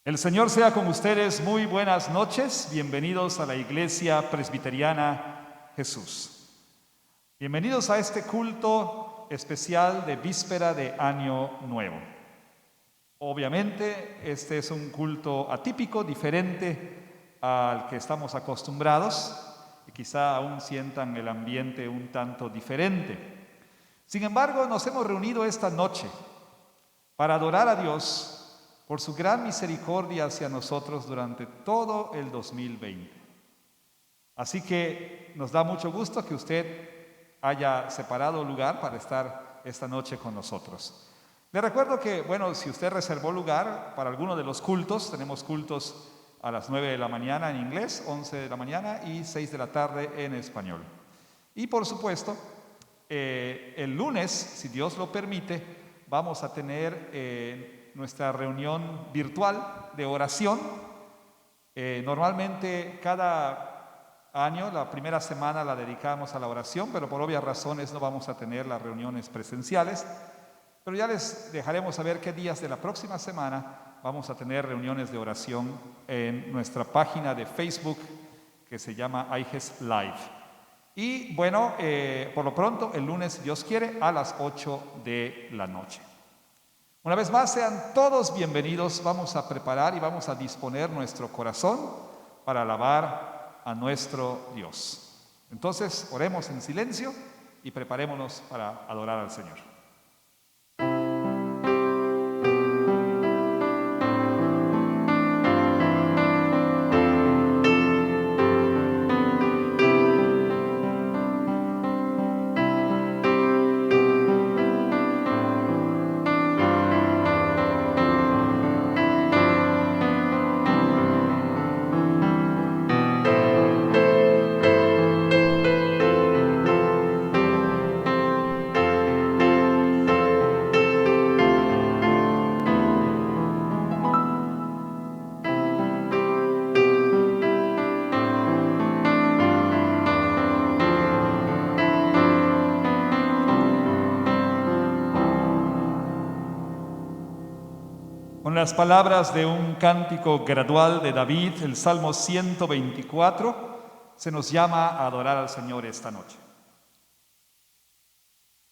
El Señor sea con ustedes. Muy buenas noches. Bienvenidos a la Iglesia Presbiteriana Jesús. Bienvenidos a este culto especial de víspera de Año Nuevo. Obviamente, este es un culto atípico, diferente al que estamos acostumbrados y quizá aún sientan el ambiente un tanto diferente. Sin embargo, nos hemos reunido esta noche para adorar a Dios por su gran misericordia hacia nosotros durante todo el 2020. Así que nos da mucho gusto que usted haya separado lugar para estar esta noche con nosotros. Le recuerdo que, si usted reservó lugar para alguno de los cultos, tenemos cultos a las 9 de la mañana en inglés, 11 de la mañana y 6 de la tarde en español. Y por supuesto, el lunes, si Dios lo permite, vamos a tener nuestra reunión virtual de oración. Normalmente cada año la primera semana la dedicamos a la oración, pero por obvias razones no vamos a tener las reuniones presenciales. Pero ya les dejaremos saber qué días de la próxima semana vamos a tener reuniones de oración en nuestra página de Facebook que se llama IGES Live. Y por lo pronto el lunes, si Dios quiere, a las 8 de la noche. Una vez más, sean todos bienvenidos. Vamos a preparar y vamos a disponer nuestro corazón para alabar a nuestro Dios. Entonces, oremos en silencio y preparémonos para adorar al Señor. Con las palabras de un cántico gradual de David, el Salmo 124, se nos llama a adorar al Señor esta noche.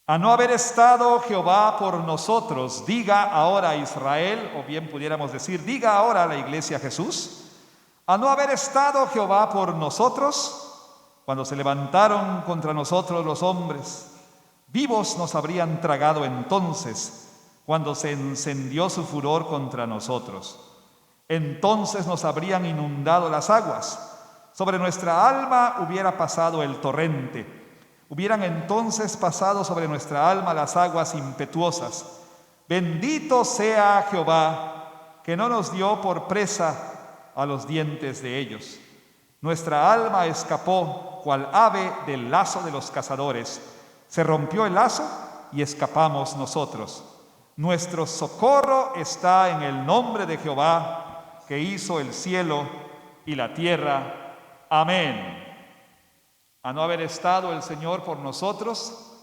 A no haber estado Jehová por nosotros, diga ahora Israel, o bien pudiéramos decir, diga ahora la Iglesia Jesús. A no haber estado Jehová por nosotros, cuando se levantaron contra nosotros los hombres, vivos nos habrían tragado entonces, cuando se encendió su furor contra nosotros. Entonces nos habrían inundado las aguas, sobre nuestra alma hubiera pasado el torrente, hubieran entonces pasado sobre nuestra alma las aguas impetuosas. Bendito sea Jehová, que no nos dio por presa a los dientes de ellos. Nuestra alma escapó cual ave del lazo de los cazadores. Se rompió el lazo y escapamos nosotros. Nuestro socorro está en el nombre de Jehová, que hizo el cielo y la tierra. Amén. A no haber estado el Señor por nosotros,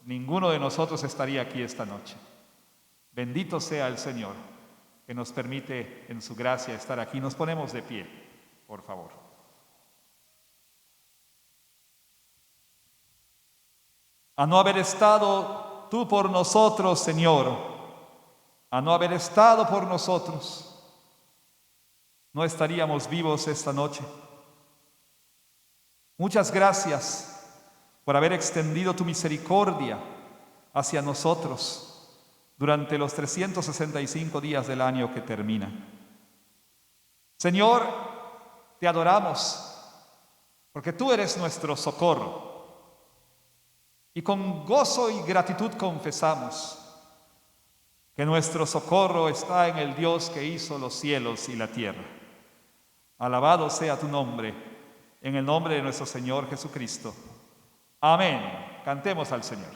ninguno de nosotros estaría aquí esta noche. Bendito sea el Señor, que nos permite en su gracia estar aquí. Nos ponemos de pie, por favor. A no haber estado tú por nosotros, Señor, a no haber estado por nosotros, no estaríamos vivos esta noche. Muchas gracias por haber extendido tu misericordia hacia nosotros durante los 365 días del año que termina. Señor, te adoramos porque tú eres nuestro socorro y con gozo y gratitud confesamos que nuestro socorro está en el Dios que hizo los cielos y la tierra. Alabado sea tu nombre, en el nombre de nuestro Señor Jesucristo. Amén. Cantemos al Señor.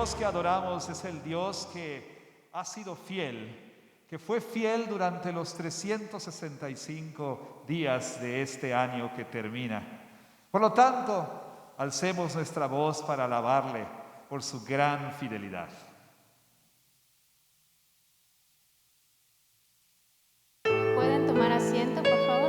Dios que adoramos es el Dios que ha sido fiel, que fue fiel durante los 365 días de este año que termina. Por lo tanto, alcemos nuestra voz para alabarle por su gran fidelidad. Pueden tomar asiento, por favor.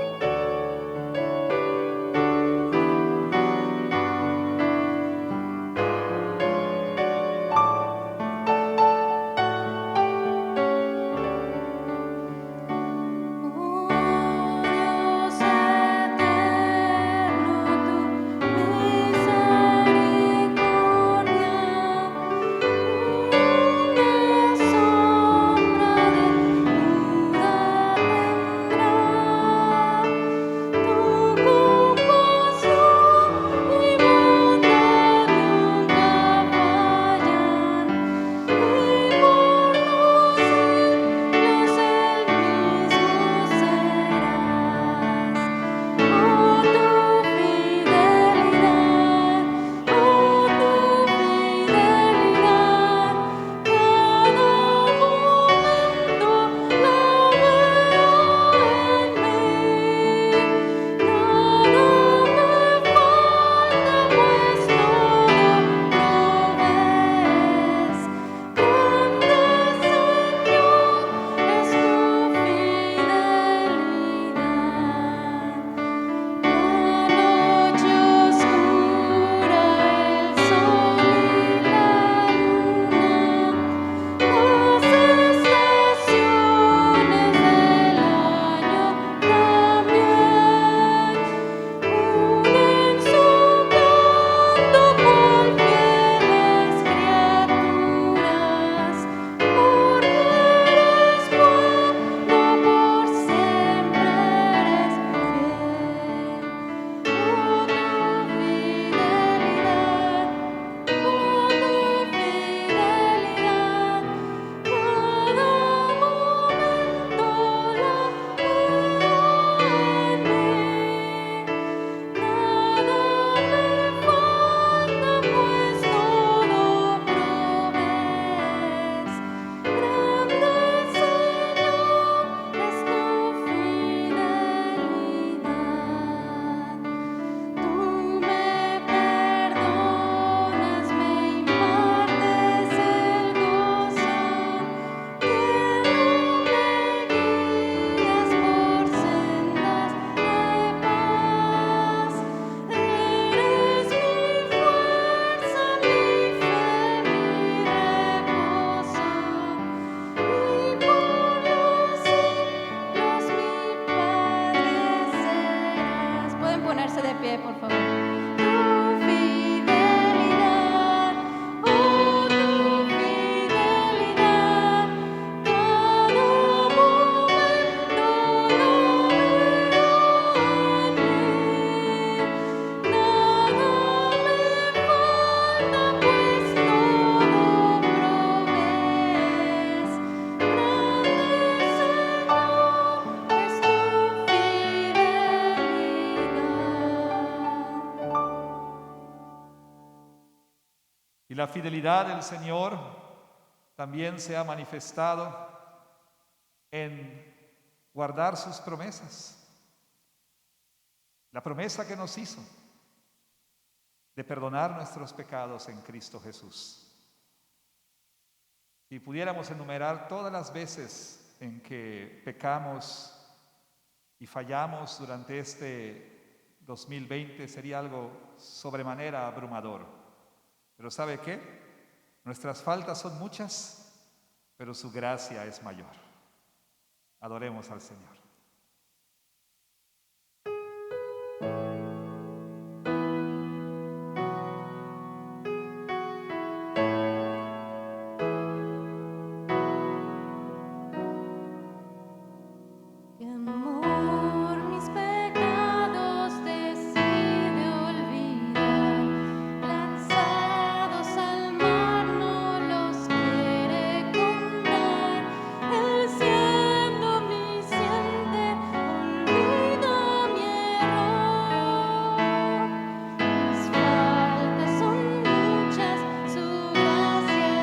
Y la fidelidad del Señor también se ha manifestado en guardar sus promesas. La promesa que nos hizo de perdonar nuestros pecados en Cristo Jesús. Si pudiéramos enumerar todas las veces en que pecamos y fallamos durante este 2020, sería algo sobremanera abrumador. Pero ¿sabe qué? Nuestras faltas son muchas, pero su gracia es mayor. Adoremos al Señor. Mis faltas son muchas, su gracia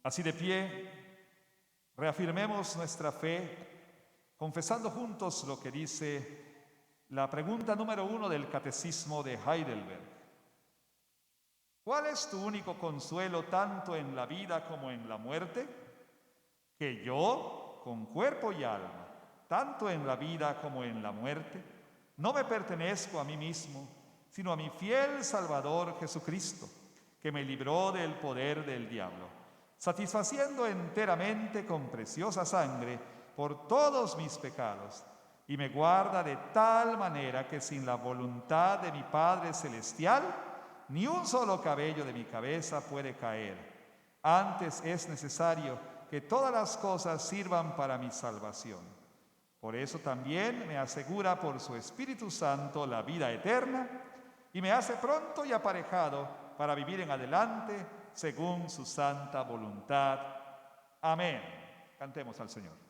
Así de pie, reafirmemos nuestra fe, confesando juntos lo que dice la pregunta número 1 del Catecismo de Heidelberg. ¿Cuál es tu único consuelo tanto en la vida como en la muerte? Que yo, con cuerpo y alma, tanto en la vida como en la muerte, no me pertenezco a mí mismo, sino a mi fiel Salvador Jesucristo, que me libró del poder del diablo, satisfaciendo enteramente con preciosa sangre por todos mis pecados, y me guarda de tal manera que sin la voluntad de mi Padre Celestial, ni un solo cabello de mi cabeza puede caer. Antes es necesario que todas las cosas sirvan para mi salvación. Por eso también me asegura por su Espíritu Santo la vida eterna y me hace pronto y aparejado para vivir en adelante según su santa voluntad. Amén. Cantemos al Señor.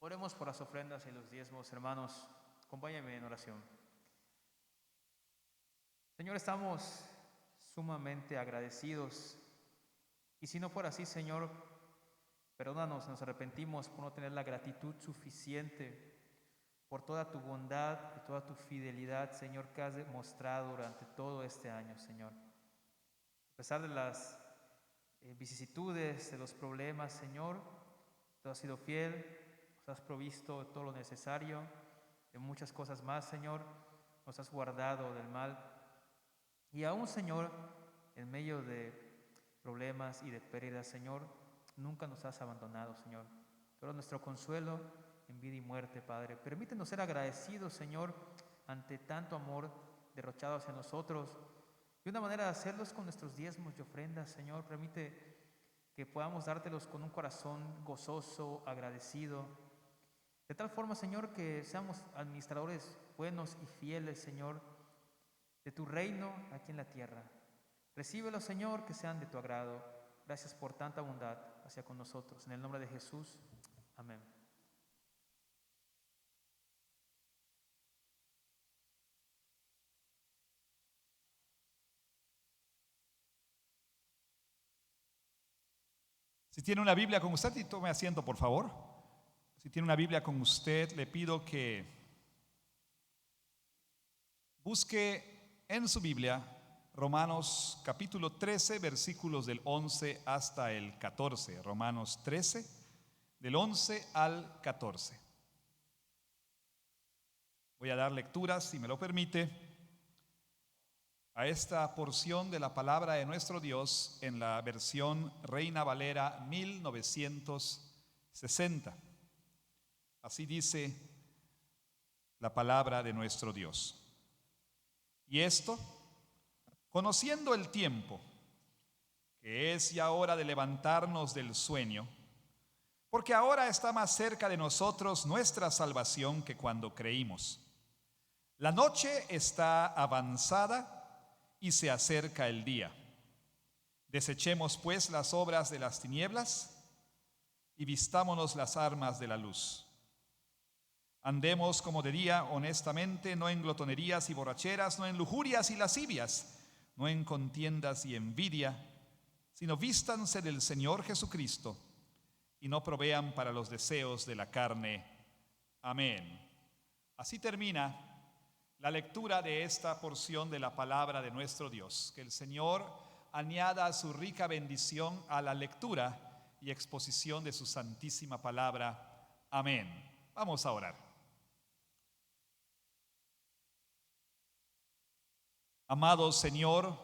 Oremos por las ofrendas y los diezmos, hermanos. Acompáñenme en oración. Señor, estamos sumamente agradecidos. Y si no fuera así, Señor, perdónanos, nos arrepentimos por no tener la gratitud suficiente por toda tu bondad y toda tu fidelidad, Señor, que has demostrado durante todo este año, Señor. A pesar de las vicisitudes, de los problemas, Señor, tú has sido fiel, nos has provisto todo lo necesario, de muchas cosas más, Señor, nos has guardado del mal. Y aún, Señor, en medio de problemas y de pérdidas, Señor, nunca nos has abandonado, Señor. Tú eres nuestro consuelo en vida y muerte, Padre. Permítenos ser agradecidos, Señor, ante tanto amor derrochado hacia nosotros. Y una manera de hacerlos con nuestros diezmos y ofrendas, Señor. Permite que podamos dártelos con un corazón gozoso, agradecido. De tal forma, Señor, que seamos administradores buenos y fieles, Señor, de tu reino aquí en la tierra. Recíbelos, Señor, que sean de tu agrado. Gracias por tanta bondad hacia con nosotros. En el nombre de Jesús, amén. Si tiene una Biblia con usted, y tome asiento, por favor. Si tiene una Biblia con usted, le pido que busque en su Biblia Romanos capítulo 13, versículos del 11 hasta el 14. Romanos 13, del 11 al 14. Voy a dar lectura, si me lo permite, a esta porción de la palabra de nuestro Dios en la versión Reina Valera 1960. Así dice la palabra de nuestro Dios. Y esto, conociendo el tiempo, que es ya hora de levantarnos del sueño, porque ahora está más cerca de nosotros nuestra salvación que cuando creímos. La noche está avanzada y se acerca el día. Desechemos pues las obras de las tinieblas y vistámonos las armas de la luz. Andemos como de día honestamente, no en glotonerías y borracheras, no en lujurias y lascivias, no en contiendas y envidia, sino vístanse del Señor Jesucristo y no provean para los deseos de la carne. Amén. Así termina la lectura de esta porción de la palabra de nuestro Dios. Que el Señor añada su rica bendición a la lectura y exposición de su santísima palabra. Amén. Vamos a orar. Amado Señor,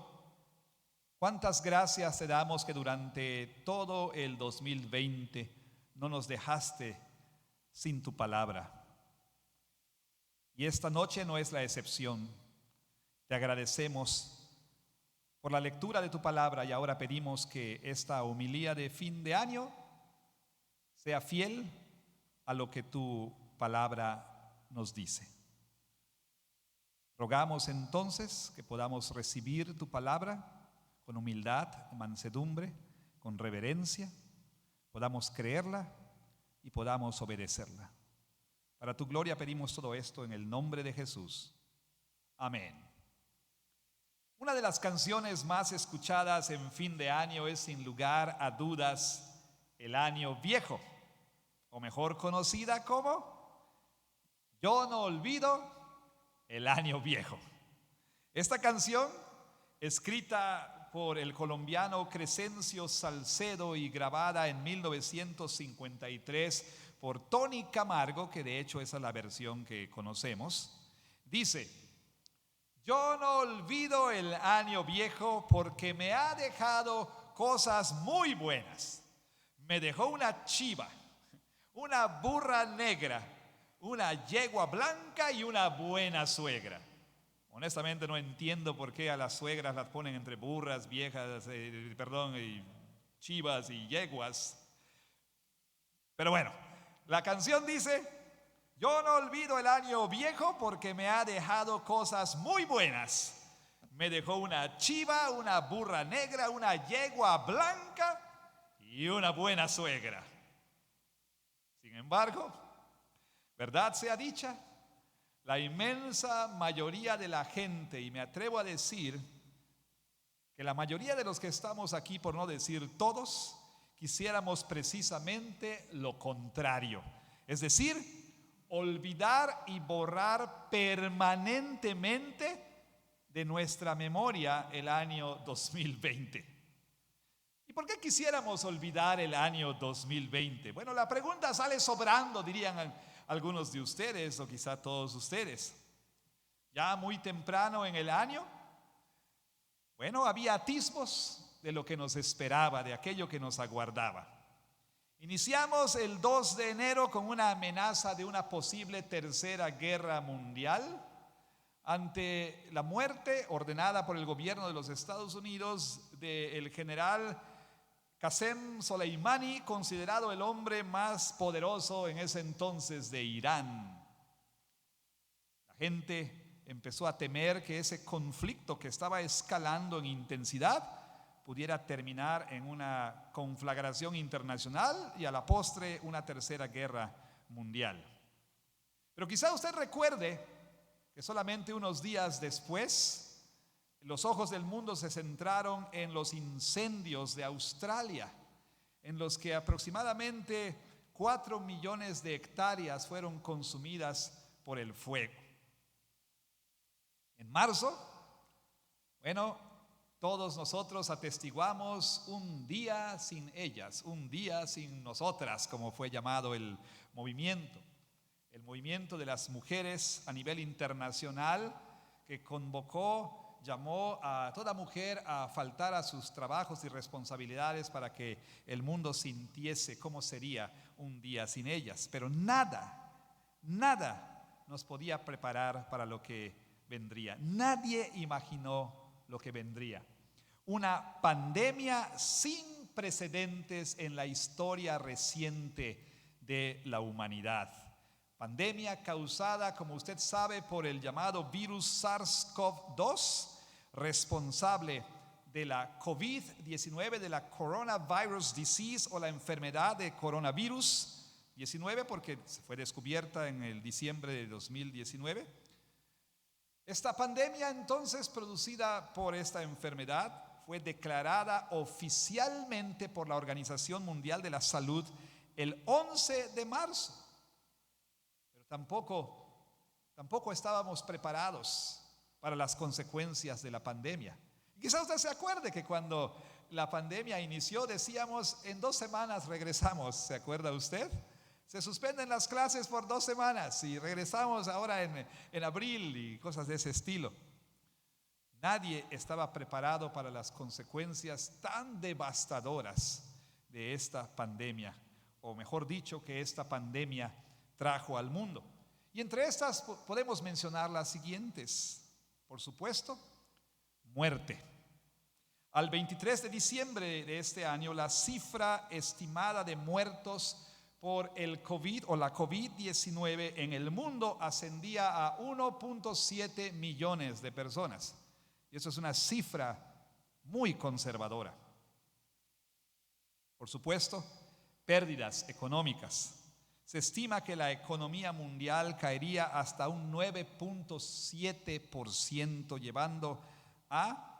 cuántas gracias te damos que durante todo el 2020 no nos dejaste sin tu palabra. Y esta noche no es la excepción. Te agradecemos por la lectura de tu palabra y ahora pedimos que esta homilía de fin de año sea fiel a lo que tu palabra nos dice. Rogamos entonces que podamos recibir tu palabra con humildad, mansedumbre, con reverencia, podamos creerla y podamos obedecerla. Para tu gloria pedimos todo esto en el nombre de Jesús. Amén. Una de las canciones más escuchadas en fin de año es sin lugar a dudas El Año Viejo, o mejor conocida como Yo no olvido el Año Viejo. Esta canción, escrita por el colombiano Crescencio Salcedo y grabada en 1953 por Tony Camargo, que de hecho esa es la versión que conocemos, dice: yo no olvido el año viejo porque me ha dejado cosas muy buenas. Me dejó una chiva, una burra negra, una yegua blanca y una buena suegra. Honestamente no entiendo por qué a las suegras las ponen entre burras, viejas, y chivas y yeguas. Pero bueno, la canción dice: yo no olvido el año viejo porque me ha dejado cosas muy buenas. Me dejó una chiva, una burra negra, una yegua blanca y una buena suegra. Sin embargo, Verdad sea dicha, la inmensa mayoría de la gente, y me atrevo a decir que la mayoría de los que estamos aquí, por no decir todos, quisiéramos precisamente lo contrario. Es decir, olvidar y borrar permanentemente de nuestra memoria el año 2020. ¿Y por qué quisiéramos olvidar el año 2020? Bueno, la pregunta sale sobrando, dirían algunos de ustedes o quizá todos ustedes. Ya muy temprano en el año, bueno, había atisbos de lo que nos esperaba, de aquello que nos aguardaba. Iniciamos el 2 de enero con una amenaza de una posible tercera guerra mundial ante la muerte ordenada por el gobierno de los Estados Unidos del general Qasem Soleimani, considerado el hombre más poderoso en ese entonces de Irán. La gente empezó a temer que ese conflicto que estaba escalando en intensidad pudiera terminar en una conflagración internacional y a la postre una tercera guerra mundial. Pero quizá usted recuerde que solamente unos días después los ojos del mundo se centraron en los incendios de Australia, en los que aproximadamente 4 millones de hectáreas fueron consumidas por el fuego. En marzo, bueno, todos nosotros atestiguamos un día sin ellas, un día sin nosotras, como fue llamado el movimiento de las mujeres a nivel internacional que llamó a toda mujer a faltar a sus trabajos y responsabilidades para que el mundo sintiese cómo sería un día sin ellas. Pero nada nos podía preparar para lo que vendría. Nadie imaginó lo que vendría. Una pandemia sin precedentes en la historia reciente de la humanidad. Pandemia causada, como usted sabe, por el llamado virus SARS-CoV-2, responsable de la COVID-19, de la coronavirus disease o la enfermedad de coronavirus 19, porque fue descubierta en el diciembre de 2019. Esta pandemia entonces producida por esta enfermedad fue declarada oficialmente por la Organización Mundial de la Salud el 11 de marzo. Pero tampoco estábamos preparados para las consecuencias de la pandemia. Quizá usted se acuerde que cuando la pandemia inició decíamos en 2 semanas regresamos, ¿se acuerda usted? Se suspenden las clases por 2 semanas y regresamos ahora en abril y cosas de ese estilo. Nadie estaba preparado para las consecuencias tan devastadoras de esta pandemia, o mejor dicho, que esta pandemia trajo al mundo. Y entre estas podemos mencionar las siguientes. Por supuesto, muerte. Al 23 de diciembre de este año, la cifra estimada de muertos por el COVID o la COVID-19 en el mundo ascendía a 1.7 millones de personas. Y eso es una cifra muy conservadora. Por supuesto, pérdidas económicas. Se estima que la economía mundial caería hasta un 9.7%, llevando a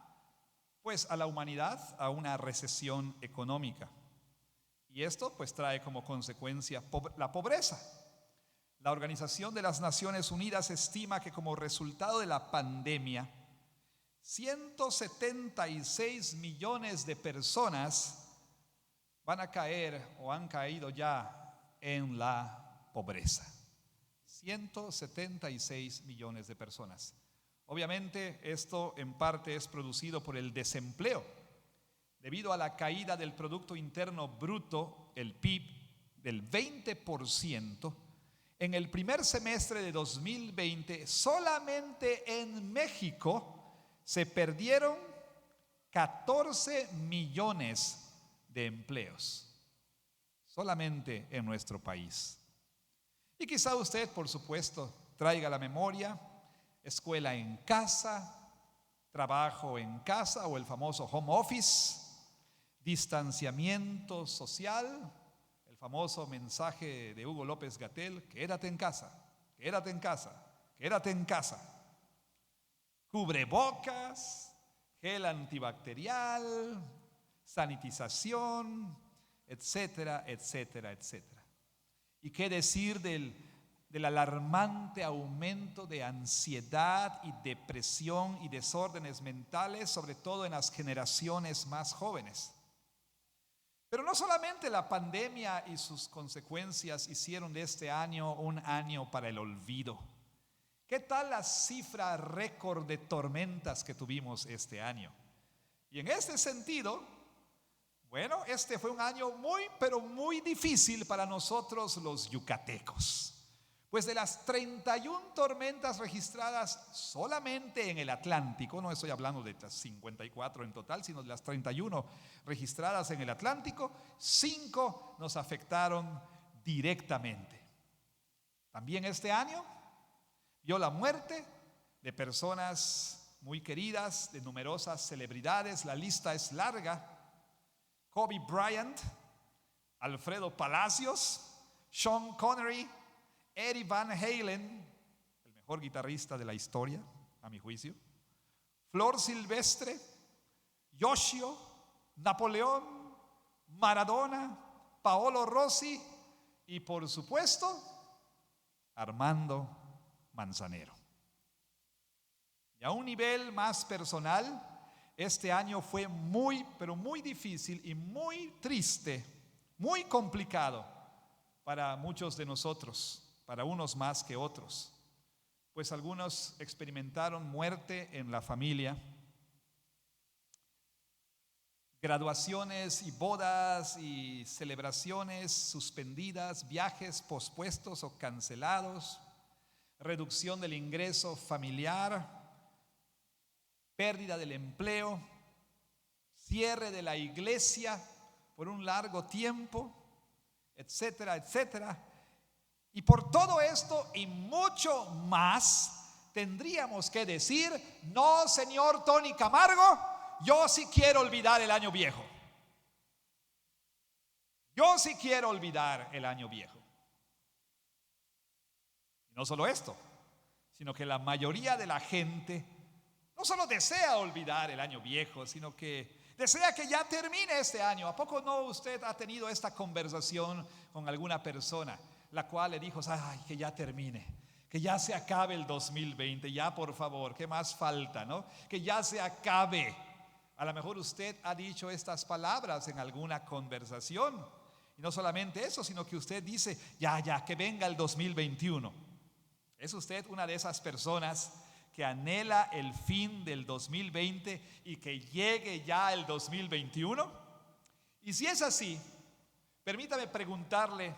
la humanidad a una recesión económica. Y esto pues trae como consecuencia la pobreza. La Organización de las Naciones Unidas estima que como resultado de la pandemia, 176 millones de personas van a caer o han caído ya en la pobreza. 176 millones de personas. Obviamente esto en parte es producido por el desempleo. Debido a la caída del Producto Interno Bruto, el PIB, del 20%, en el primer semestre de 2020, solamente en México se perdieron 14 millones de empleos. Solamente en nuestro país. Y quizá usted, por supuesto, traiga a la memoria escuela en casa, trabajo en casa o el famoso home office, distanciamiento social, el famoso mensaje de Hugo López Gatell: quédate en casa, quédate en casa, quédate en casa. Cubrebocas, gel antibacterial, sanitización, etcétera, etcétera, etcétera. ¿Y qué decir del alarmante aumento de ansiedad y depresión y desórdenes mentales, sobre todo en las generaciones más jóvenes? Pero no solamente la pandemia y sus consecuencias hicieron de este año un año para el olvido. ¿Qué tal la cifra récord de tormentas que tuvimos este año? Y en este sentido, bueno, este fue un año pero muy difícil para nosotros los yucatecos. Pues de las 31 tormentas registradas solamente en el Atlántico, no estoy hablando de las 54 en total, sino de las 31 registradas en el Atlántico, 5 nos afectaron directamente. También este año vio la muerte de personas muy queridas, de numerosas celebridades, la lista es larga: Kobe Bryant, Alfredo Palacios, Sean Connery, Eddie Van Halen, el mejor guitarrista de la historia, a mi juicio, Flor Silvestre, Yoshio, Napoleón, Maradona, Paolo Rossi y, por supuesto, Armando Manzanero. Y a un nivel más personal, este año fue pero muy difícil y muy triste, muy complicado para muchos de nosotros, para unos más que otros, pues algunos experimentaron muerte en la familia, graduaciones y bodas y celebraciones suspendidas, viajes pospuestos o cancelados, reducción del ingreso familiar, pérdida del empleo, cierre de la iglesia por un largo tiempo, etcétera, etcétera. Y por todo esto y mucho más, tendríamos que decir: no, señor Tony Camargo, yo sí quiero olvidar el año viejo. Yo sí quiero olvidar el año viejo. Y no solo esto, sino que la mayoría de la gente no solo desea olvidar el año viejo, sino que desea que ya termine este año. ¿A poco no usted ha tenido esta conversación con alguna persona, la cual le dijo: ay, que ya termine, que ya se acabe el 2020, ya por favor, ¿qué más falta, no? Que ya se acabe. A lo mejor usted ha dicho estas palabras en alguna conversación. Y no solamente eso, sino que usted dice: ya, que venga el 2021. ¿Es usted una de esas personas que anhela el fin del 2020 y que llegue ya el 2021? Y si es así, permítame preguntarle: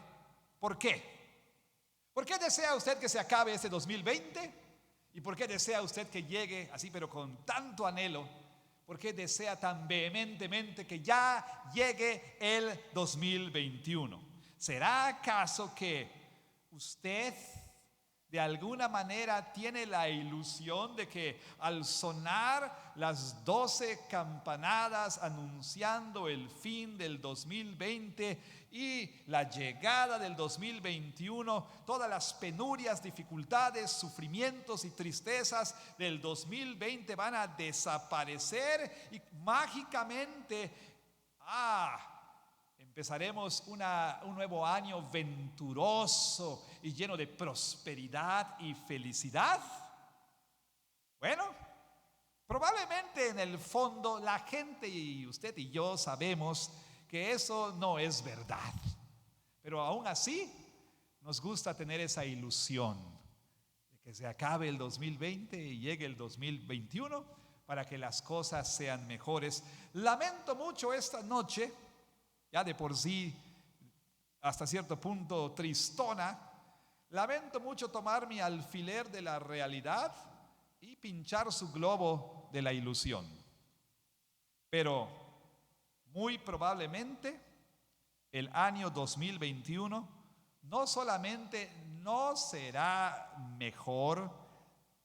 ¿por qué? ¿Por qué desea usted que se acabe este 2020? ¿Y por qué desea usted que llegue así, pero con tanto anhelo? ¿Por qué desea tan vehementemente que ya llegue el 2021? ¿Será acaso que usted de alguna manera tiene la ilusión de que al sonar las 12 campanadas anunciando el fin del 2020 y la llegada del 2021, todas las penurias, dificultades, sufrimientos y tristezas del 2020 van a desaparecer y mágicamente empezaremos un nuevo año venturoso y lleno de prosperidad y felicidad? Bueno, probablemente en el fondo la gente y usted y yo sabemos que eso no es verdad. Pero aún así nos gusta tener esa ilusión de que se acabe el 2020 y llegue el 2021 para que las cosas sean mejores. Lamento mucho esta noche, ya de por sí hasta cierto punto tristona, lamento mucho tomar mi alfiler de la realidad y pinchar su globo de la ilusión. Pero muy probablemente el año 2021 no solamente no será mejor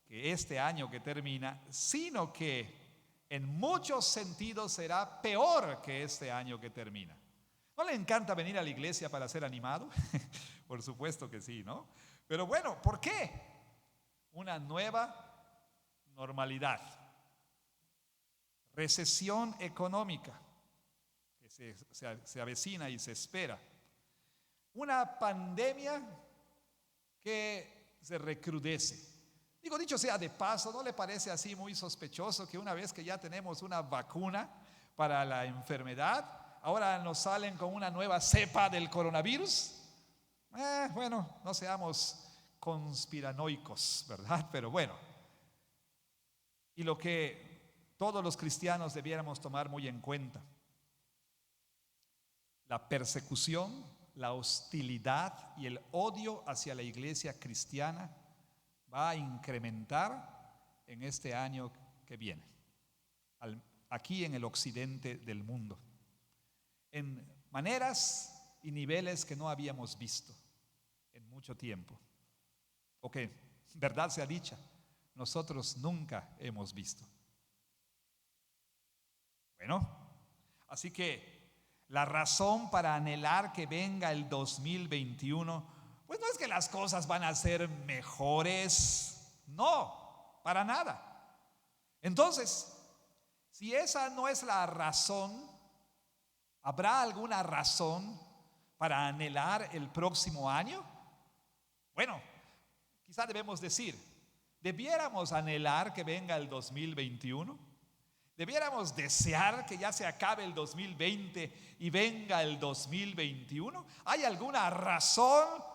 que este año que termina, sino que en muchos sentidos será peor que este año que termina. ¿No le encanta venir a la iglesia para ser animado? Por supuesto que sí, ¿no? Pero bueno, ¿por qué? Una nueva normalidad. Recesión económica que se avecina y se espera. Una pandemia que se recrudece. Digo, dicho sea de paso, ¿no le parece así muy sospechoso que una vez que ya tenemos una vacuna para la enfermedad, ahora nos salen con una nueva cepa del coronavirus? Bueno, no seamos conspiranoicos, ¿verdad? Pero bueno, y lo que todos los cristianos debiéramos tomar muy en cuenta: la persecución, la hostilidad y el odio hacia la iglesia cristiana va a incrementar en este año que viene, aquí en el occidente del mundo, en maneras y niveles que no habíamos visto en mucho tiempo, o que, verdad sea dicha, nosotros nunca hemos visto. Bueno, así que la razón para anhelar que venga el 2021, pues no es que las cosas van a ser mejores, no, para nada. Entonces, si esa no es la razón, ¿habrá alguna razón para anhelar el próximo año? Bueno, quizá debemos decir, ¿debiéramos anhelar que venga el 2021? ¿Debiéramos desear que ya se acabe el 2020 y venga el 2021? ¿Hay alguna razón?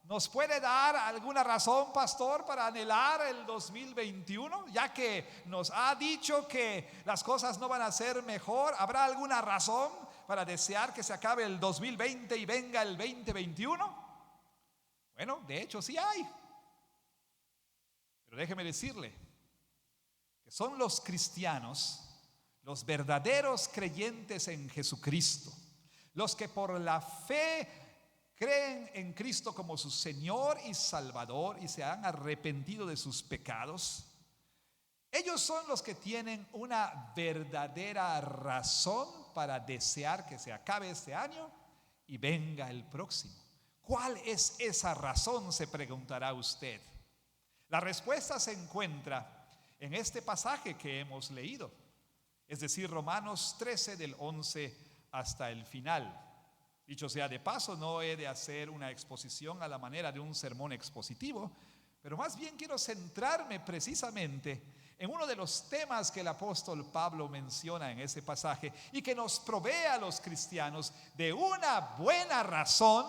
¿Nos puede dar alguna razón, pastor, para anhelar el 2021? Ya que nos ha dicho que las cosas no van a ser mejor, ¿habrá alguna razón para desear que se acabe el 2020 y venga el 2021? Bueno, de hecho sí hay. Pero déjeme decirle que son los cristianos, los verdaderos creyentes en Jesucristo, los que por la fe creen en Cristo como su Señor y Salvador y se han arrepentido de sus pecados. Ellos son los que tienen una verdadera razón para desear que se acabe este año y venga el próximo. ¿Cuál es esa razón?, se preguntará usted. La respuesta se encuentra en este pasaje que hemos leído, es decir, Romanos 13 del 11 hasta el final. Dicho sea de paso, no he de hacer una exposición a la manera de un sermón expositivo, pero más bien quiero centrarme precisamente en uno de los temas que el apóstol Pablo menciona en ese pasaje y que nos provee a los cristianos de una buena razón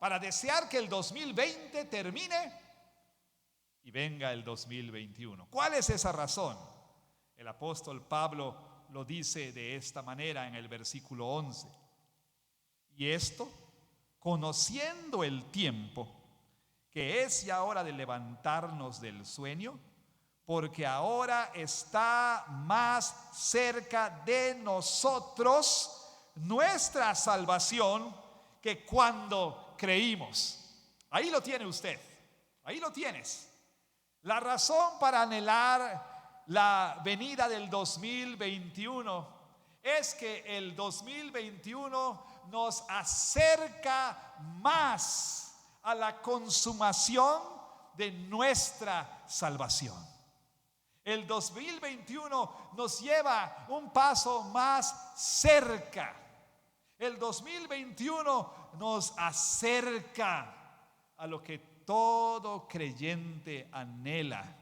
para desear que el 2020 termine y venga el 2021. ¿Cuál es esa razón? El apóstol Pablo lo dice de esta manera en el versículo 11. Y esto, conociendo el tiempo, que es ya hora de levantarnos del sueño, porque ahora está más cerca de nosotros nuestra salvación que cuando creímos. Ahí lo tiene usted, ahí lo tienes. La razón para anhelar la venida del 2021 es que el 2021 nos acerca más a la consumación de nuestra salvación. El 2021 nos lleva un paso más cerca. El 2021 nos acerca a lo que todo creyente anhela.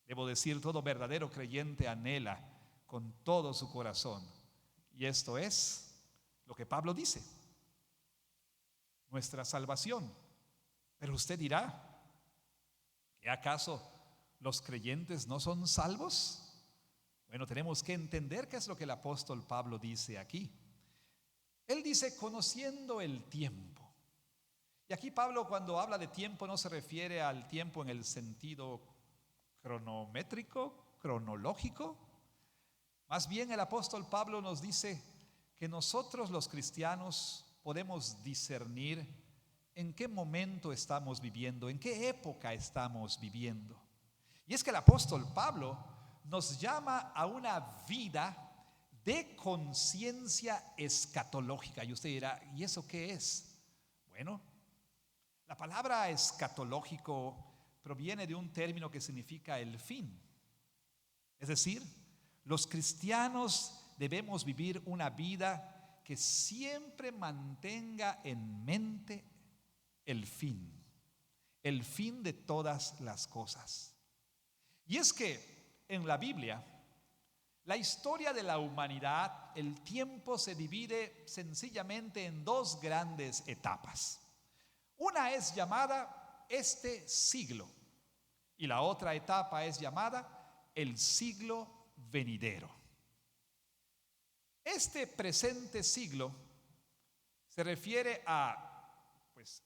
Debo decir, todo verdadero creyente anhela con todo su corazón. Y esto es lo que Pablo dice: nuestra salvación. Pero usted dirá, ¿que acaso los creyentes no son salvos? Bueno, tenemos que entender qué es lo que el apóstol Pablo dice aquí. Él dice, conociendo el tiempo. Y aquí Pablo, cuando habla de tiempo, no se refiere al tiempo en el sentido cronométrico, cronológico. Más bien el apóstol Pablo nos dice que nosotros los cristianos podemos discernir en qué momento estamos viviendo, en qué época estamos viviendo. Y es que el apóstol Pablo nos llama a una vida de conciencia escatológica. Y usted dirá, ¿y eso qué es? Bueno, la palabra escatológico proviene de un término que significa el fin. Es decir, los cristianos debemos vivir una vida que siempre mantenga en mente el fin de todas las cosas. Y es que en la Biblia, la historia de la humanidad, el tiempo se divide sencillamente en dos grandes etapas. Una es llamada este siglo y la otra etapa es llamada el siglo venidero. Este presente siglo se refiere a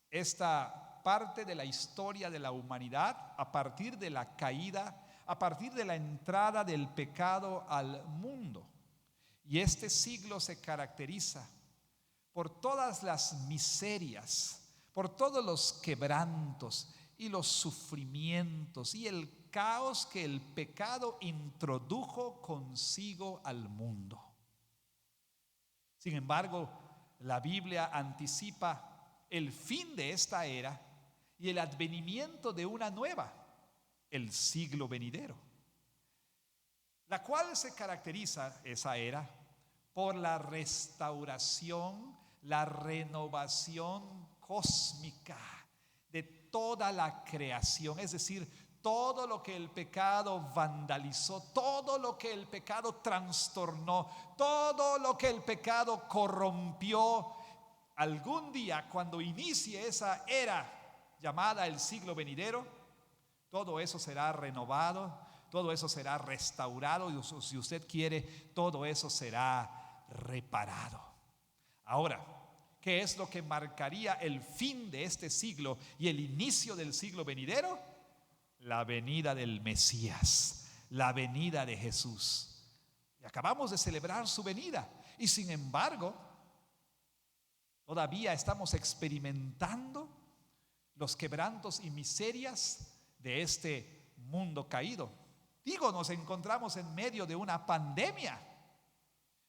esta parte de la historia de la humanidad a partir de la caída, a partir de la entrada del pecado al mundo. Y este siglo se caracteriza por todas las miserias, por todos los quebrantos y los sufrimientos y el caos que el pecado introdujo consigo al mundo. Sin embargo, la Biblia anticipa el fin de esta era y el advenimiento de una nueva, el siglo venidero, la cual se caracteriza, esa era, por la restauración, la renovación cósmica de toda la creación, es decir, todo lo que el pecado vandalizó, todo lo que el pecado trastornó, todo lo que el pecado corrompió. Algún día, cuando inicie esa era llamada el siglo venidero, todo eso será renovado, todo eso será restaurado y si usted quiere, todo eso será reparado. Ahora, ¿qué es lo que marcaría el fin de este siglo y el inicio del siglo venidero? La venida del Mesías, la venida de Jesús. Y acabamos de celebrar su venida y sin embargo, todavía estamos experimentando los quebrantos y miserias de este mundo caído. Digo, nos encontramos en medio de una pandemia.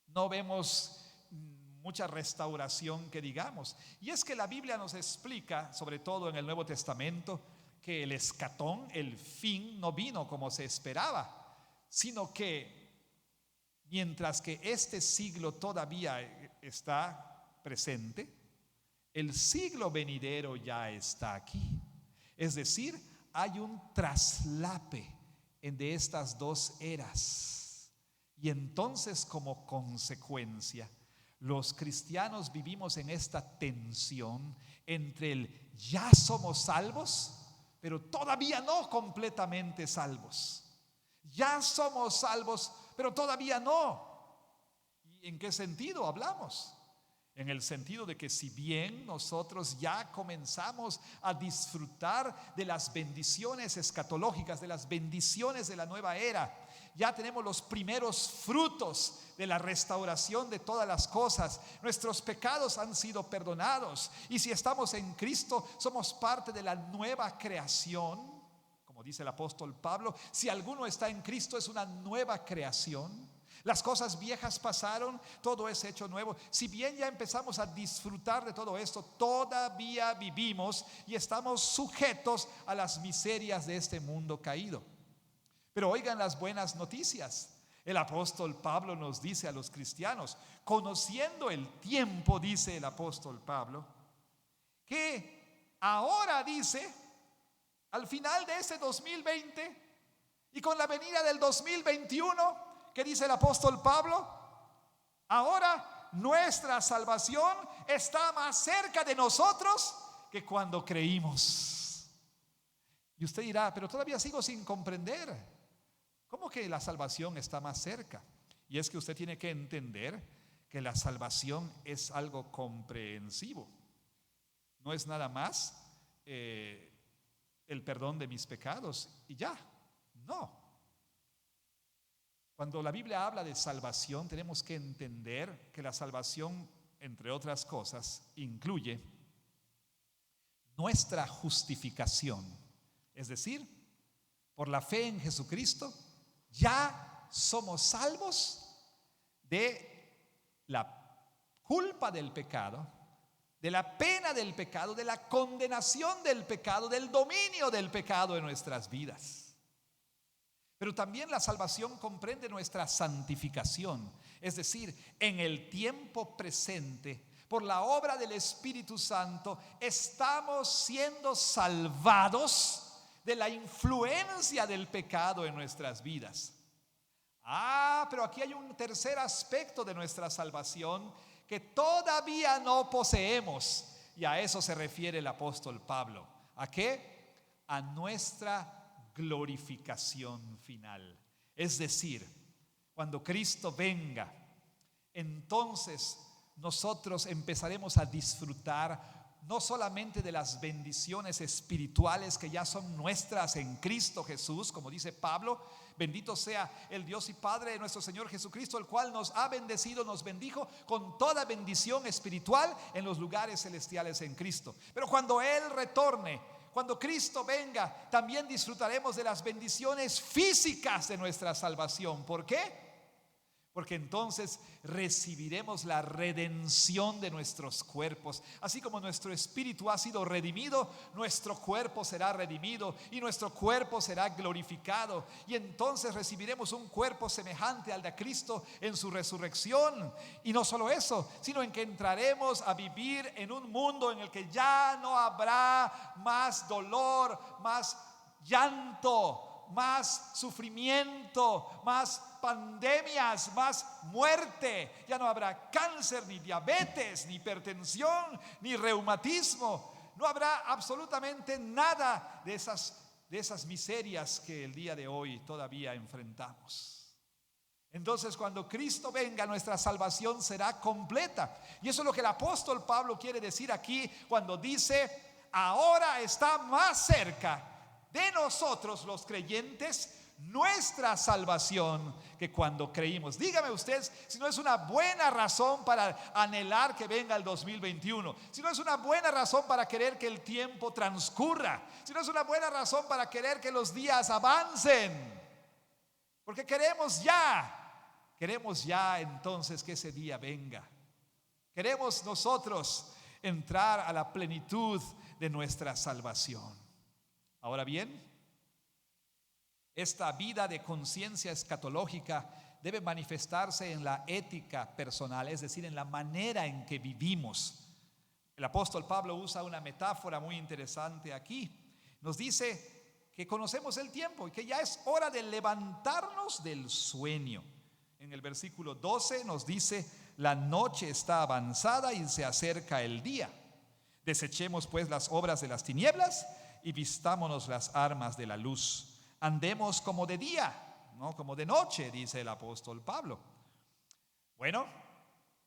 No vemos mucha restauración que digamos. Y es que la Biblia nos explica, sobre todo en el Nuevo Testamento, que el escatón, el fin, no vino como se esperaba, sino que mientras que este siglo todavía está presente, el siglo venidero ya está aquí. Es decir, hay un traslape de estas dos eras. Y entonces, como consecuencia, los cristianos vivimos en esta tensión entre el ya somos salvos, pero todavía no completamente salvos. Ya somos salvos, pero todavía no. ¿Y en qué sentido hablamos? En el sentido de que si bien nosotros ya comenzamos a disfrutar de las bendiciones escatológicas, de las bendiciones de la nueva era, ya tenemos los primeros frutos de la restauración de todas las cosas. Nuestros pecados han sido perdonados y si estamos en Cristo somos parte de la nueva creación. Como dice el apóstol Pablo, si alguno está en Cristo es una nueva creación. Las cosas viejas pasaron, todo es hecho nuevo. Si bien ya empezamos a disfrutar de todo esto, todavía vivimos y estamos sujetos a las miserias de este mundo caído. Pero oigan las buenas noticias. El apóstol Pablo nos dice a los cristianos, conociendo el tiempo, dice el apóstol Pablo, que ahora dice, al final de este 2020 y con la venida del 2021, ¿qué dice el apóstol Pablo? Ahora nuestra salvación está más cerca de nosotros que cuando creímos. Y usted dirá, pero todavía sigo sin comprender. ¿Cómo que la salvación está más cerca? Y es que usted tiene que entender que la salvación es algo comprensivo. No es nada más el perdón de mis pecados y ya. No. Cuando la Biblia habla de salvación, tenemos que entender que la salvación, entre otras cosas, incluye nuestra justificación. Es decir, por la fe en Jesucristo, ya somos salvos de la culpa del pecado, de la pena del pecado, de la condenación del pecado, del dominio del pecado en nuestras vidas. Pero también la salvación comprende nuestra santificación, es decir, en el tiempo presente, por la obra del Espíritu Santo, estamos siendo salvados de la influencia del pecado en nuestras vidas. Pero aquí hay un tercer aspecto de nuestra salvación que todavía no poseemos, y a eso se refiere el apóstol Pablo. ¿A qué? A nuestra glorificación final. Es decir, cuando Cristo venga, entonces nosotros empezaremos a disfrutar no solamente de las bendiciones espirituales que ya son nuestras en Cristo Jesús, como dice Pablo, bendito sea el Dios y Padre de nuestro Señor Jesucristo, el cual nos ha bendecido, nos bendijo con toda bendición espiritual en los lugares celestiales en Cristo. Pero cuando Él retorne, cuando Cristo venga, también disfrutaremos de las bendiciones físicas de nuestra salvación. ¿Por qué? Porque entonces recibiremos la redención de nuestros cuerpos. Así como nuestro espíritu ha sido redimido, nuestro cuerpo será redimido y nuestro cuerpo será glorificado. Y entonces recibiremos un cuerpo semejante al de Cristo en su resurrección. Y no solo eso, sino en que entraremos a vivir en un mundo en el que ya no habrá más dolor, más llanto, más sufrimiento, más pandemias, más muerte. Ya no habrá cáncer, ni diabetes, ni hipertensión, ni reumatismo. No habrá absolutamente nada de esas miserias que el día de hoy todavía enfrentamos. Entonces, cuando Cristo venga, nuestra salvación será completa. Y eso es lo que el apóstol Pablo quiere decir aquí cuando dice: ahora está más cerca de nosotros los creyentes nuestra salvación que cuando creímos. Dígame usted si no es una buena razón para anhelar que venga el 2021, si no es una buena razón para querer que el tiempo transcurra, si no es una buena razón para querer que los días avancen, porque queremos ya entonces que ese día venga. Queremos nosotros entrar a la plenitud de nuestra salvación. Ahora bien, esta vida de conciencia escatológica debe manifestarse en la ética personal, es decir, en la manera en que vivimos. El apóstol Pablo usa una metáfora muy interesante aquí. Nos dice que conocemos el tiempo y que ya es hora de levantarnos del sueño. En el versículo 12 nos dice: la noche está avanzada y se acerca el día. Desechemos pues las obras de las tinieblas y vistámonos las armas de la luz. Andemos como de día, no como de noche, dice el apóstol Pablo. Bueno,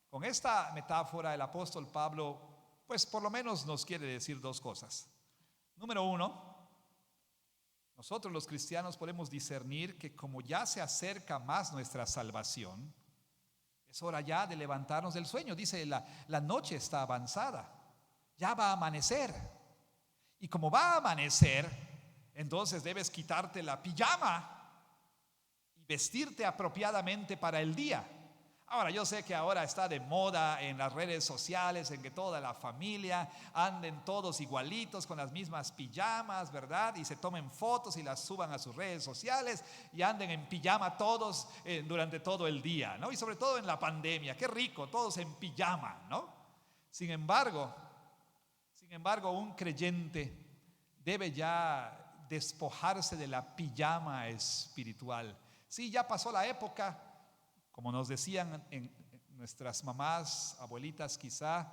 con esta metáfora el apóstol Pablo, pues por lo menos nos quiere decir dos cosas. Número uno, nosotros los cristianos podemos discernir que como ya se acerca más nuestra salvación, es hora ya de levantarnos del sueño. Dice, la noche está avanzada, ya va a amanecer. Y como va a amanecer, entonces debes quitarte la pijama y vestirte apropiadamente para el día. Ahora, yo sé que ahora está de moda en las redes sociales en que toda la familia anden todos igualitos con las mismas pijamas, ¿verdad? Y se tomen fotos y las suban a sus redes sociales y anden en pijama todos durante todo el día, ¿no? Y sobre todo en la pandemia, qué rico, todos en pijama, ¿no? Sin embargo, un creyente debe ya despojarse de la pijama espiritual. Sí, ya pasó la época, como nos decían en nuestras mamás, abuelitas quizá: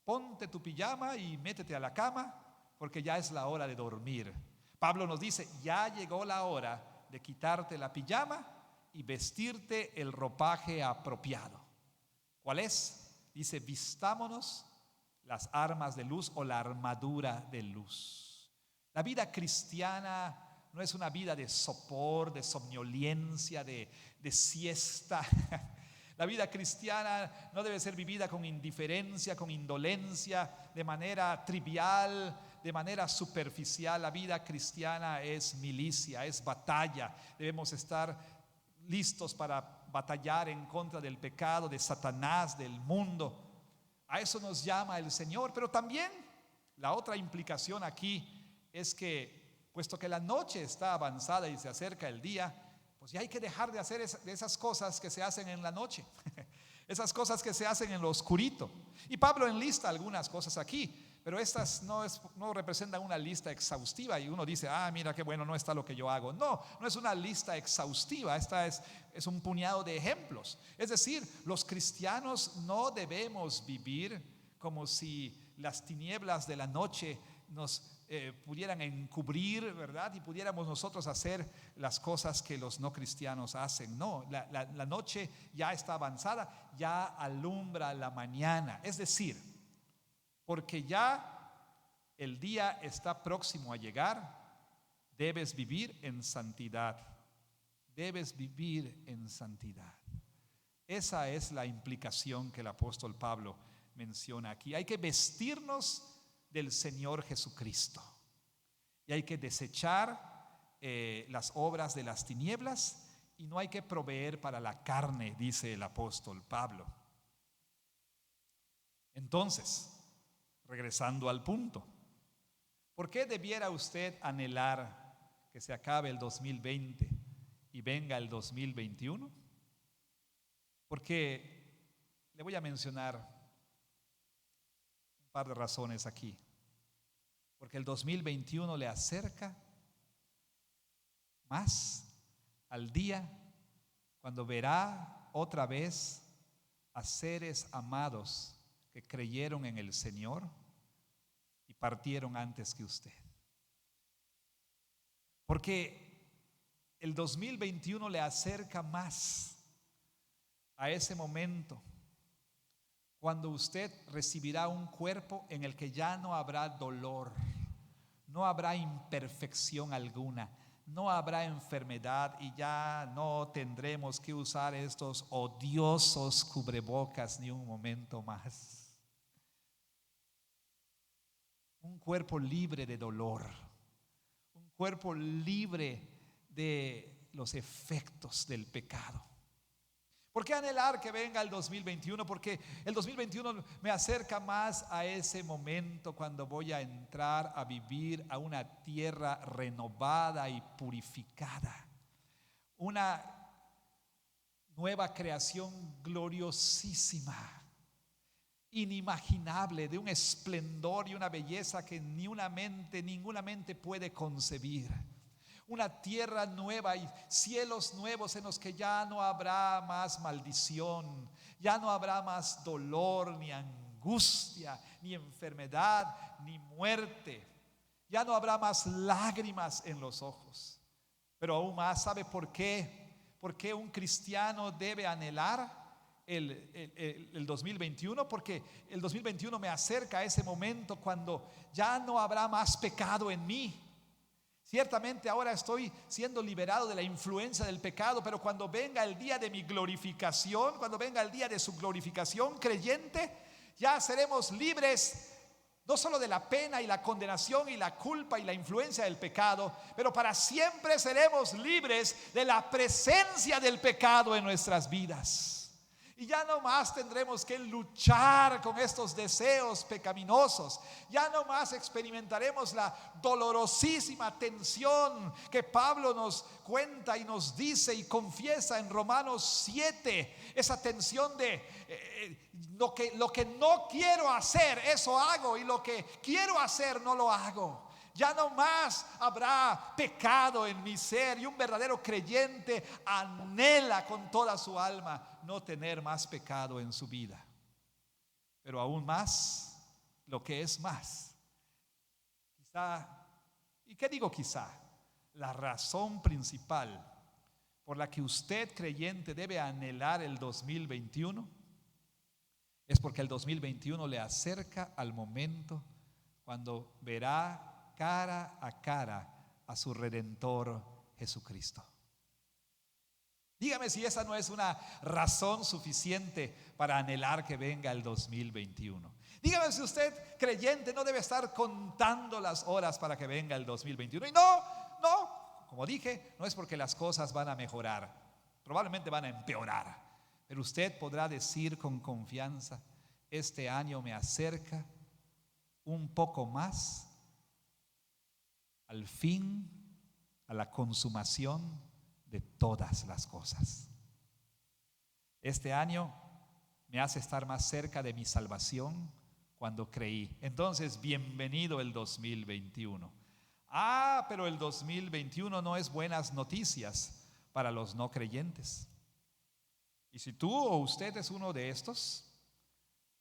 ponte tu pijama y métete a la cama porque ya es la hora de dormir. Pablo nos dice: ya llegó la hora de quitarte la pijama y vestirte el ropaje apropiado. ¿Cuál es? Dice: vistámonos las armas de luz o la armadura de luz. La vida cristiana no es una vida de sopor, de somnolencia, de siesta. La vida cristiana no debe ser vivida con indiferencia, con indolencia, de manera trivial, de manera superficial. La vida cristiana es milicia, es batalla. Debemos estar listos para batallar en contra del pecado, de Satanás, del mundo. A eso nos llama el Señor. Pero también la otra implicación aquí es que, puesto que la noche está avanzada y se acerca el día, pues ya hay que dejar de hacer esas cosas que se hacen en la noche. Esas cosas que se hacen en lo oscurito. Y Pablo enlista algunas cosas aquí, pero estas no representan una lista exhaustiva y uno dice, mira qué bueno, no está lo que yo hago. No es una lista exhaustiva, esta es un puñado de ejemplos. Es decir, los cristianos no debemos vivir como si las tinieblas de la noche nos pudieran encubrir, ¿verdad? Y pudiéramos nosotros hacer las cosas que los no cristianos hacen. No, la noche ya está avanzada, ya alumbra la mañana. Es decir, porque ya el día está próximo a llegar, debes vivir en santidad. Debes vivir en santidad. Esa es la implicación que el apóstol Pablo menciona aquí. Hay que vestirnos del Señor Jesucristo y hay que desechar las obras de las tinieblas y no hay que proveer para la carne, dice el apóstol Pablo. Entonces, regresando al punto, ¿por qué debiera usted anhelar que se acabe el 2020 y venga el 2021? Porque le voy a mencionar un par de razones aquí. Porque el 2021 le acerca más al día cuando verá otra vez a seres amados que creyeron en el Señor y partieron antes que usted. Porque el 2021 le acerca más a ese momento cuando usted recibirá un cuerpo en el que ya no habrá dolor, no habrá imperfección alguna, no habrá enfermedad y ya no tendremos que usar estos odiosos cubrebocas ni un momento más. Un cuerpo libre de dolor, un cuerpo libre de los efectos del pecado. ¿Por qué anhelar que venga el 2021? Porque el 2021 me acerca más a ese momento cuando voy a entrar a vivir a una tierra renovada y purificada. Una nueva creación gloriosísima, inimaginable, de un esplendor y una belleza que ninguna mente puede concebir. Una tierra nueva y cielos nuevos en los que ya no habrá más maldición, ya no habrá más dolor, ni angustia, ni enfermedad, ni muerte. Ya no habrá más lágrimas en los ojos. Pero aún más, ¿sabe por qué? ¿Por qué un cristiano debe anhelar el 2021? Porque el 2021 me acerca a ese momento cuando ya no habrá más pecado en mí. Ciertamente ahora estoy siendo liberado de la influencia del pecado, pero cuando venga el día de mi glorificación, cuando venga el día de su glorificación creyente, ya seremos libres no solo de la pena y la condenación y la culpa y la influencia del pecado, pero para siempre seremos libres de la presencia del pecado en nuestras vidas. Y ya no más tendremos que luchar con estos deseos pecaminosos. Ya no más experimentaremos la dolorosísima tensión que Pablo nos cuenta y nos dice y confiesa en Romanos 7. Esa tensión de lo que no quiero hacer, eso hago, y lo que quiero hacer no lo hago. Ya no más habrá pecado en mi ser, y un verdadero creyente anhela con toda su alma no tener más pecado en su vida. Pero aún más, lo que es más, quizá, ¿y qué digo quizá? La razón principal por la que usted creyente debe anhelar el 2021 es porque el 2021 le acerca al momento cuando verá cara a cara a su Redentor Jesucristo. Dígame si esa no es una razón suficiente para anhelar que venga el 2021. Dígame si usted, creyente, no debe estar contando las horas para que venga el 2021. Y no, como dije, no es porque las cosas van a mejorar. probablemente van a empeorar, pero usted podrá decir con confianza: este año me acerca un poco más al fin, a la consumación de todas las cosas. Este año me hace estar más cerca de mi salvación cuando creí. Entonces, bienvenido el 2021. Pero el 2021 no es buenas noticias para los no creyentes. Y si tú o usted es uno de estos,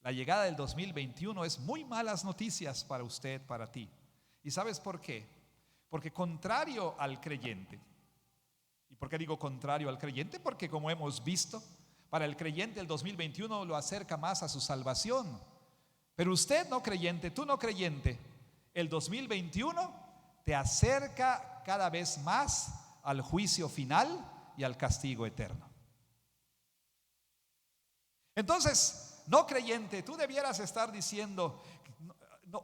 la llegada del 2021 es muy malas noticias para usted, para ti. ¿Y sabes por qué? Porque contrario al creyente. ¿Y por qué digo contrario al creyente? Porque como hemos visto, para el creyente el 2021 lo acerca más a su salvación. Pero usted no creyente, tú no creyente, el 2021 te acerca cada vez más al juicio final y al castigo eterno. Entonces, no creyente, tú debieras estar diciendo,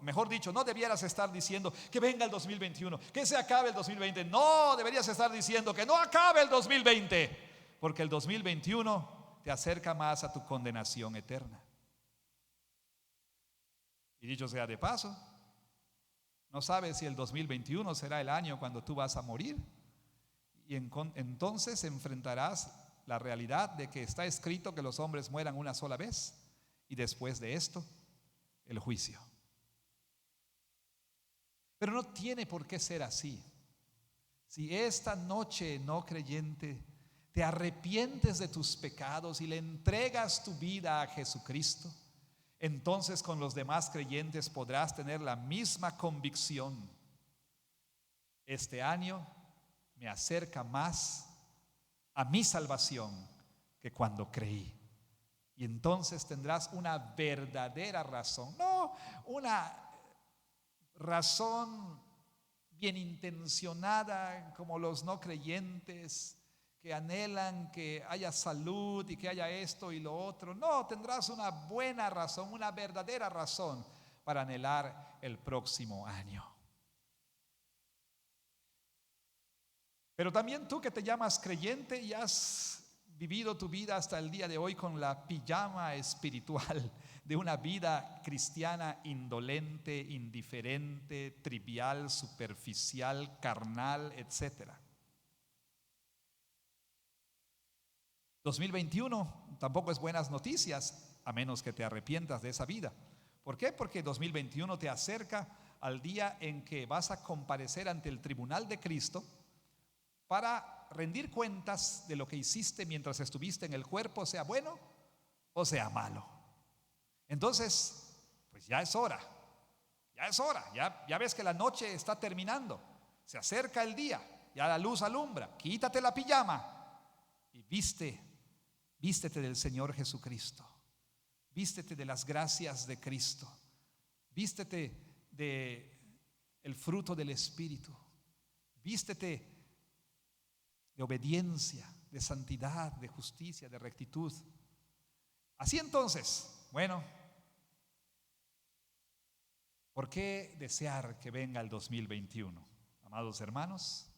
mejor dicho, no debieras estar diciendo que venga el 2021, que se acabe el 2020. No, deberías estar diciendo que no acabe el 2020, porque el 2021 te acerca más a tu condenación eterna. Y dicho sea de paso, no sabes si el 2021 será el año cuando tú vas a morir, y entonces enfrentarás la realidad de que está escrito que los hombres mueran una sola vez y después de esto el juicio. Pero no tiene por qué ser así. Si esta noche, no creyente, te arrepientes de tus pecados y le entregas tu vida a Jesucristo, entonces con los demás creyentes podrás tener la misma convicción: este año me acerca más a mi salvación que cuando creí. Y entonces tendrás una verdadera razón, no una razón bien intencionada como los no creyentes que anhelan que haya salud y que haya esto y lo otro. No, tendrás una buena razón, una verdadera razón para anhelar el próximo año. Pero también tú que te llamas creyente y has vivido tu vida hasta el día de hoy con la pijama espiritual de una vida cristiana indolente, indiferente, trivial, superficial, carnal, etcétera. 2021 tampoco es buenas noticias a menos que te arrepientas de esa vida. ¿Por qué? Porque 2021 te acerca al día en que vas a comparecer ante el tribunal de Cristo para rendir cuentas de lo que hiciste mientras estuviste en el cuerpo, sea bueno o sea malo. Entonces, pues ya es hora, ya ves que la noche está terminando, se acerca el día, ya la luz alumbra, quítate la pijama y vístete del Señor Jesucristo, vístete de las gracias de Cristo, vístete de el fruto del Espíritu, vístete de obediencia, de santidad, de justicia, de rectitud. Así entonces, bueno, ¿por qué desear que venga el 2021? Amados hermanos,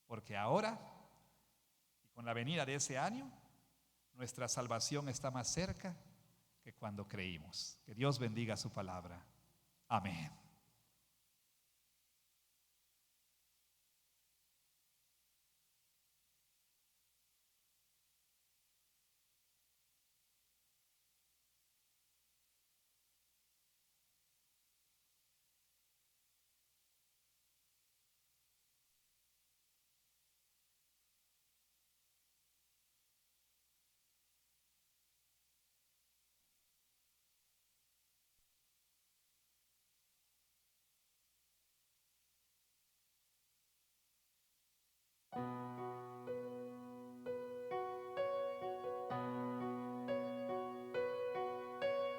porque ahora y con la venida de ese año, nuestra salvación está más cerca que cuando creímos. Que Dios bendiga su palabra. Amén.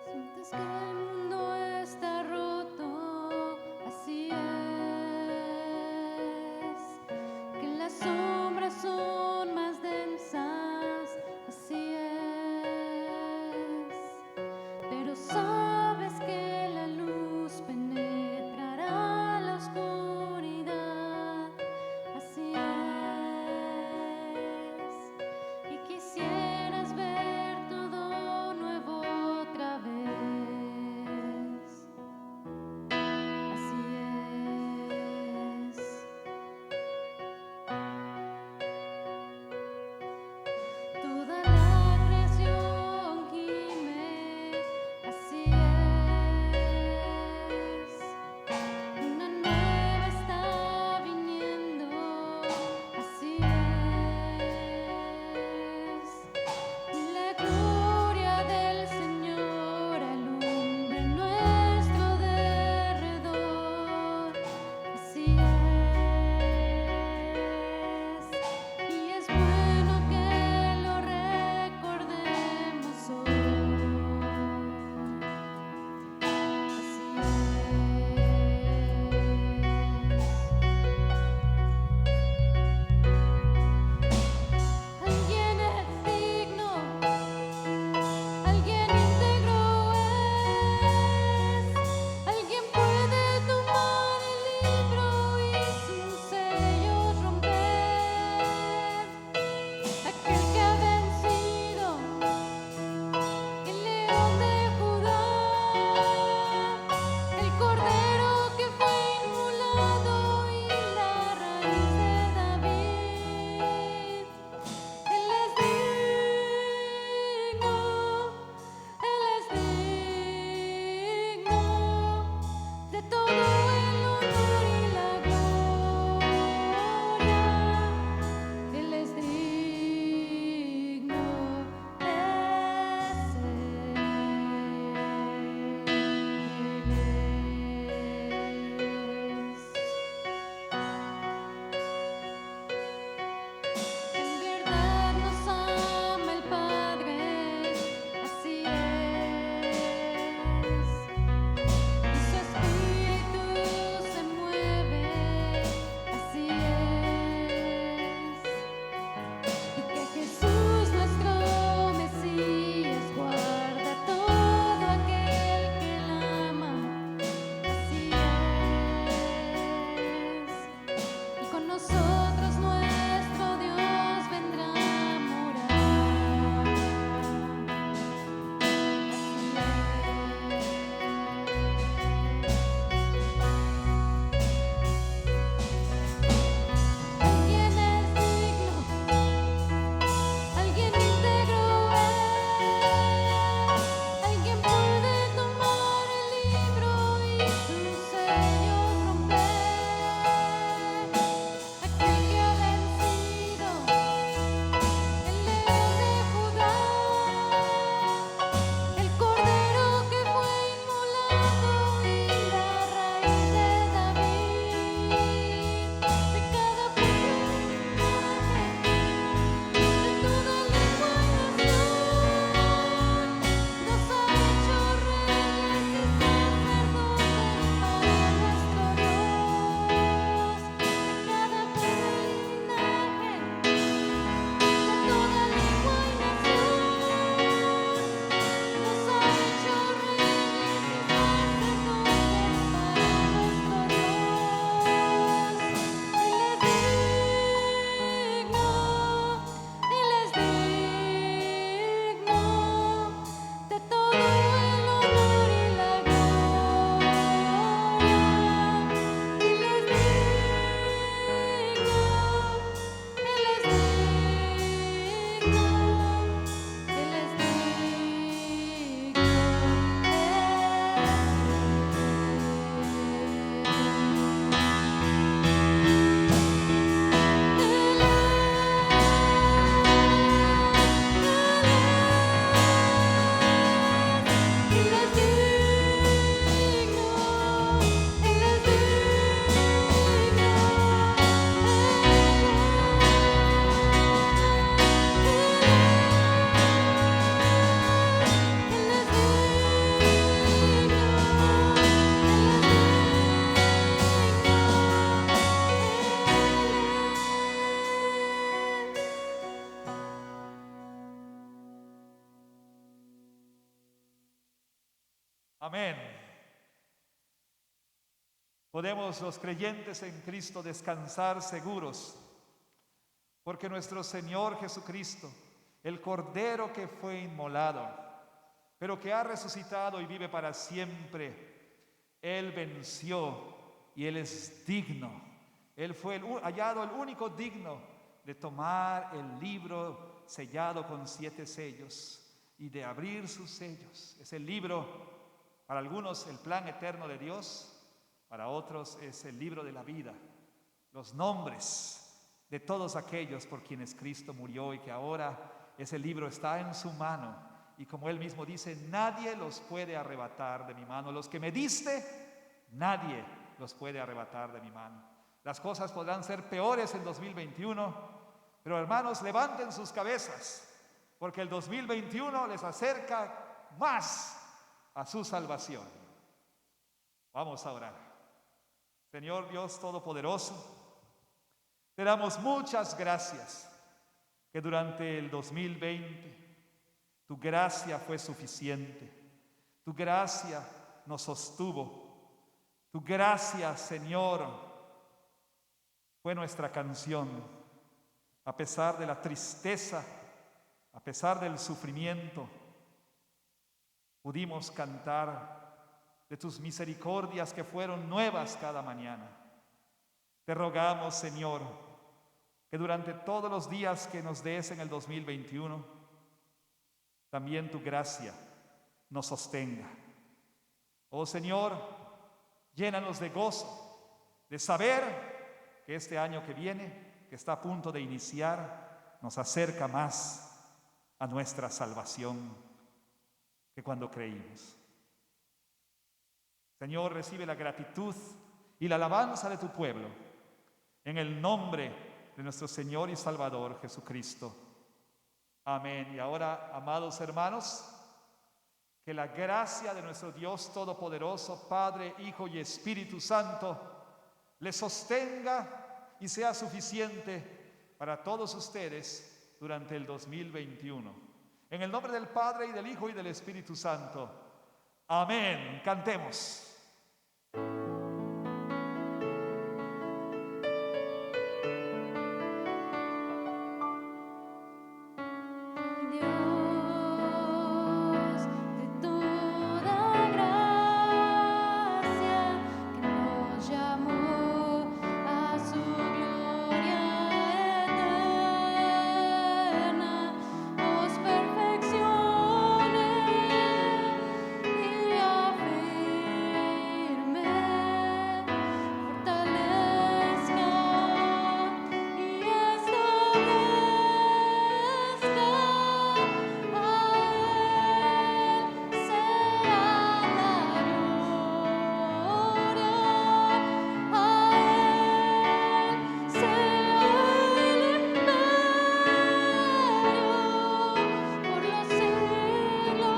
Sientes que el mundo está roto, así es, que las sombras son más densas, así es, pero sabes que la luz penetrará la oscuridad, así es, y Amén. Podemos los creyentes en Cristo descansar seguros, porque nuestro Señor Jesucristo, el Cordero que fue inmolado, pero que ha resucitado y vive para siempre, Él venció y Él es digno. Él fue hallado el único digno de tomar el libro sellado con 7 sellos y de abrir sus sellos. Es el libro, para algunos, el plan eterno de Dios, para otros es el libro de la vida, los nombres de todos aquellos por quienes Cristo murió y que ahora ese libro está en su mano. Y como Él mismo dice, nadie los puede arrebatar de mi mano. Los que me diste, nadie los puede arrebatar de mi mano. Las cosas podrán ser peores en 2021, pero hermanos, levanten sus cabezas, porque el 2021 les acerca más a su salvación. Vamos a orar. Señor Dios Todopoderoso, te damos muchas gracias que durante el 2020 tu gracia fue suficiente, tu gracia nos sostuvo, tu gracia, Señor, fue nuestra canción. A pesar de la tristeza, a pesar del sufrimiento, pudimos cantar de tus misericordias que fueron nuevas cada mañana. Te rogamos, Señor, que durante todos los días que nos des en el 2021, también tu gracia nos sostenga. Oh Señor, llénanos de gozo, de saber que este año que viene, que está a punto de iniciar, nos acerca más a nuestra salvación que cuando creímos. Señor, recibe la gratitud y la alabanza de tu pueblo, en el nombre de nuestro Señor y Salvador Jesucristo. Amén. Y ahora, amados hermanos, que la gracia de nuestro Dios Todopoderoso, Padre, Hijo y Espíritu Santo, les sostenga y sea suficiente para todos ustedes durante el 2021. En el nombre del Padre, y del Hijo, y del Espíritu Santo. Amén. Cantemos. Dios de toda gracia, que nos llamó a su gloria eterna, os perfeccione y afirme, fortalezca y establezca. A Él sea la gloria, a Él sea el imperio por los siglos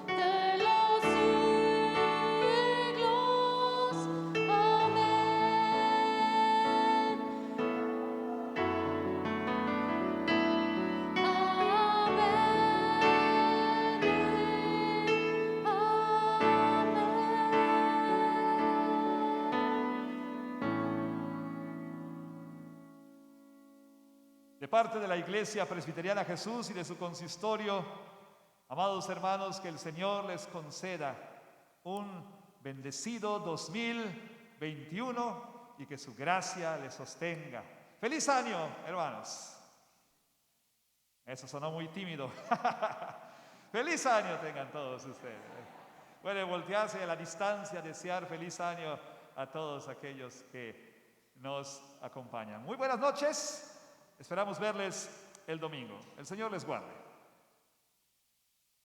de los siglos. De parte de la Iglesia Presbiteriana Jesús y de su consistorio, amados hermanos, que el Señor les conceda un bendecido 2021 y que su gracia les sostenga. ¡Feliz año, hermanos! Eso sonó muy tímido. ¡Feliz año tengan todos ustedes! Puede voltearse a la distancia, desear feliz año a todos aquellos que nos acompañan. Muy buenas noches. Esperamos verles el domingo. El Señor les guarde.